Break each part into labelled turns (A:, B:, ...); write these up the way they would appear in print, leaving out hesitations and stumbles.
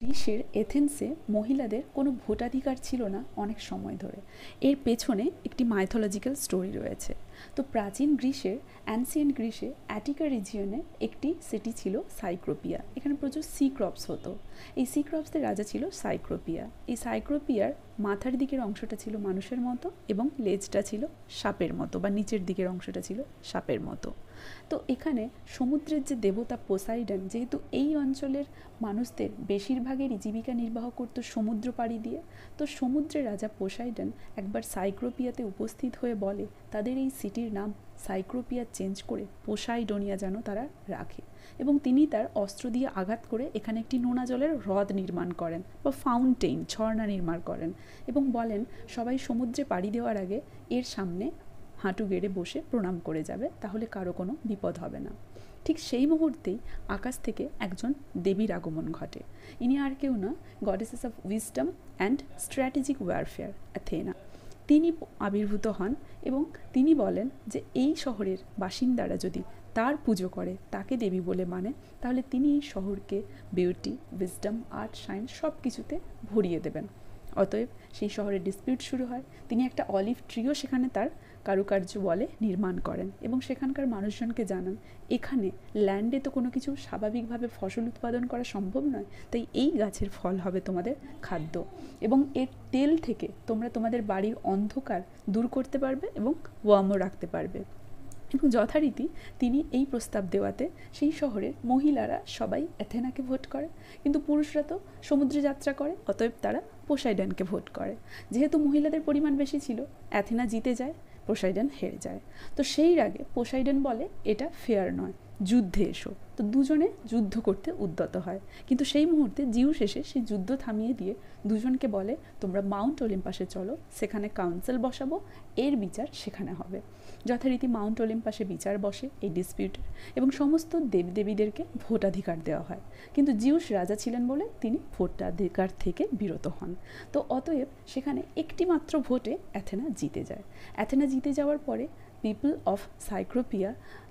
A: গ্রিসের এথেন্সে মহিলাদের কোনো ভোটাধিকার ছিল না অনেক সময় ধরে। এর পেছনে একটি মাইথোলজিক্যাল স্টোরি রয়েছে। তো প্রাচীন গ্রিসের অ্যানসিয়েন্ট গ্রিসে অ্যাটিকা রিজিয়নে একটি সিটি ছিল সাইক্রোপিয়া। এখানে প্রচুর সি ক্রপস হতো। এই সি ক্রপসদের রাজা ছিল সাইক্রোপিয়া। এই সাইক্রোপিয়ার মাথার দিকের অংশটা ছিল মানুষের মতো এবং লেজটা ছিল সাপের মতো, বা নিচের দিকের অংশটা ছিল সাপের মতো। তো এখানে সমুদ্রের যে দেবতা পোসাইডন, যেহেতু এই অঞ্চলের মানুষদের বেশিরভাগেরই জীবিকা নির্বাহ করতো সমুদ্র পাড়ি দিয়ে, তো সমুদ্রের রাজা পোসাইডন একবার সাইক্রোপিয়াতে উপস্থিত হয়ে বলে তাদের এই সিটির নাম সাইক্রোপিয়া চেঞ্জ করে পোসাইডোনিয়া যেন তারা রাখে, এবং তিনি তার অস্ত্র দিয়ে আঘাত করে এখানে একটি নোনা জলের হ্রদ নির্মাণ করেন, বা ফাউন্টেইন, ঝর্ণা নির্মাণ করেন, এবং বলেন সবাই সমুদ্রে পাড়ি দেওয়ার আগে এর সামনে হাঁটু গেড়ে বসে প্রণাম করে যাবে, তাহলে কারো কোনো বিপদ হবে না। ঠিক সেই মুহূর্তেই আকাশ থেকে একজন দেবীর আগমন ঘটে। ইনি আর কেউ না, goddesses of wisdom and strategic warfare Athena. তিনি আবির্ভূত হন এবং তিনি বলেন যে এই শহরের বাসিন্দারা যদি তার পুজো করে, তাকে দেবী বলে মানে, তাহলে তিনি এই শহরকে বিউটি, উইজডম, আর্ট, সায়েন্স সব কিছুতে ভরিয়ে দেবেন। অতএব সেই শহরের ডিসপিউট শুরু হয়। তিনি একটা অলিভ ট্রিও সেখানে তার কারুকার্য বলে নির্মাণ করেন এবং সেখানকার মানুষজনকে জানান এখানে ল্যান্ডে তো কোনো কিছু স্বাভাবিকভাবে ফসল উৎপাদন করা সম্ভব নয়, তাই এই গাছের ফল হবে তোমাদের খাদ্য, এবং এর তেল থেকে তোমরা তোমাদের বাড়ির অন্ধকার দূর করতে পারবে এবং ওয়ার্মও রাখতে পারবে। এবং যথারীতি তিনি এই প্রস্তাব দেওয়াতে সেই শহরের মহিলারা সবাই অ্যাথেনাকে ভোট করে, কিন্তু পুরুষরা তো সমুদ্রে যাত্রা করে, অতএব তারা পোসাইডনকে ভোট করে। যেহেতু মহিলাদের পরিমাণ বেশি ছিল, অ্যাথেনা জিতে যায়, পোসাইডন হেরে যায়। তো সেই রাগে পোসাইডন বলে এটা ফেয়ার নয়, যুদ্ধে এসো। তো দুজনে যুদ্ধ করতে উদ্যত হয়, কিন্তু সেই মুহূর্তে জিউস এসে সেই যুদ্ধ থামিয়ে দিয়ে দুজনকে বলে তোমরা মাউন্ট অলিম্পাসে চলো, সেখানে কাউন্সিল বসাবো, এর বিচার সেখানে হবে। যথারীতি মাউন্ট অলিম্পাসে বিচার বসে এই ডিসপিউটের, এবং সমস্ত দেবদেবীদেরকে ভোটাধিকার দেওয়া হয়। কিন্তু জিউস রাজা ছিলেন বলে তিনি ভোটাধিকার থেকে বিরত হন। তো অতএব সেখানে একটি মাত্র ভোটে অ্যাথেনা জিতে যায়। অ্যাথেনা জিতে যাওয়ার পরে পিপল অফ সাইক্রোপিয়া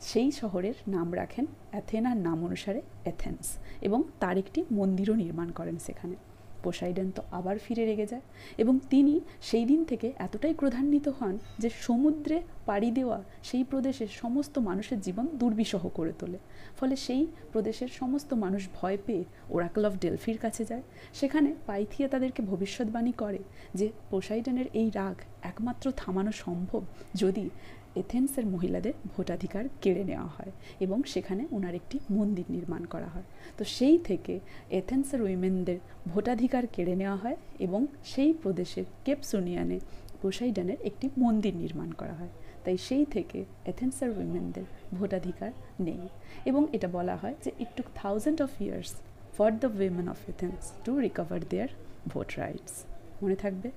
A: সেই শহরের নাম রাখেন অ্যাথেনার নাম অনুসারে অ্যাথেন্স, এবং তার একটি মন্দিরও নির্মাণ করেন সেখানে। পোসাইডন তো আবার ফিরে রেগে যায়, এবং তিনি সেই দিন থেকে এতটাই ক্রোধান্বিত হন যে সমুদ্রে পাড়ি দেওয়া সেই প্রদেশের সমস্ত মানুষের জীবন দুর্বিষহ করে তোলে। ফলে সেই প্রদেশের সমস্ত মানুষ ভয় পেয়ে ওরাকল অফ ডেলফির কাছে যায়। সেখানে পাইথিয়া তাদেরকে ভবিষ্যৎবাণী করে যে পোসাইডনের এই রাগ একমাত্র থামানো সম্ভব যদি এথেন্সের মহিলাদের ভোটাধিকার কেড়ে নেওয়া হয়, এবং সেখানে ওনার একটি মন্দির নির্মাণ করা হয়। তো সেই থেকে এথেন্সের উইমেনদের ভোটাধিকার কেড়ে নেওয়া হয়, এবং সেই প্রদেশের কেপসোনিয়ানে পোসাইডনের একটি মন্দির নির্মাণ করা হয়। তাই সেই থেকে এথেন্সের উইমেনদের ভোটাধিকার নেই, এবং এটা বলা হয় যে it took thousand of years for the women of Athens to recover their vote rights. মনে থাকবে।